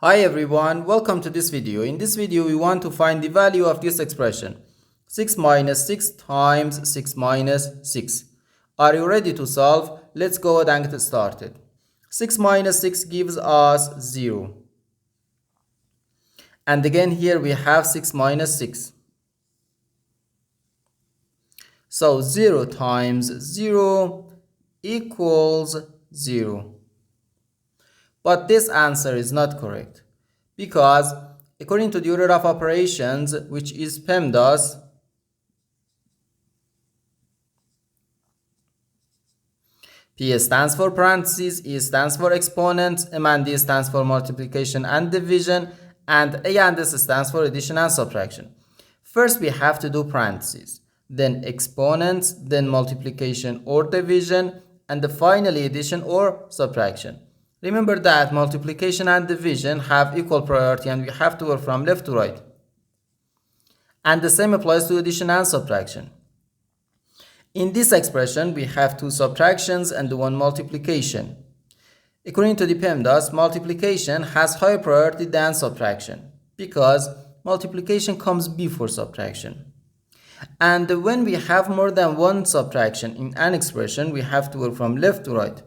Hi everyone, welcome to this video. In this video, we want to find the value of this expression 6 minus 6 times 6 minus 6. Are you ready to solve? Let's go ahead and get started. 6 minus 6 gives us 0. And again here we have 6 minus 6. So 0 times 0 equals 0. But this answer is not correct because according to the order of operations, which is PEMDAS, P stands for parentheses, E stands for exponents, M and D stands for multiplication and division, and A and S stands for addition and subtraction. First we have to do parentheses, then exponents, then multiplication or division, and finally addition or subtraction. Remember that multiplication and division have equal priority and we have to work from left to right. And the same applies to addition and subtraction. In this expression, we have two subtractions and one multiplication. According to the PEMDAS, multiplication has higher priority than subtraction because multiplication comes before subtraction. And when we have more than one subtraction in an expression, we have to work from left to right.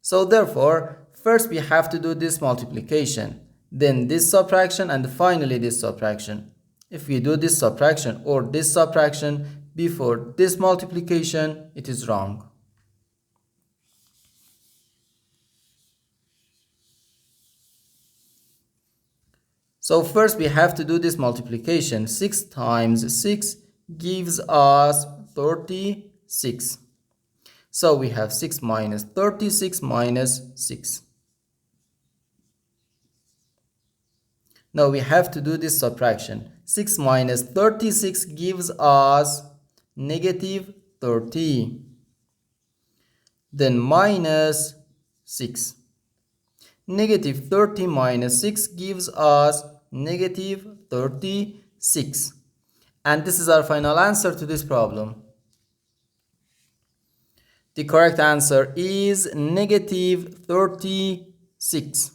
So therefore, first we have to do this multiplication, then this subtraction, and finally this subtraction. If we do this subtraction or this subtraction before this multiplication, it is wrong. So first we have to do this multiplication. 6 times 6 gives us 36. So we have 6 minus 36 minus 6. Now we have to do this subtraction. 6 minus 36 gives us negative 30. Then minus 6. Negative 30 minus 6 gives us negative 36. And this is our final answer to this problem. The correct answer is negative 36.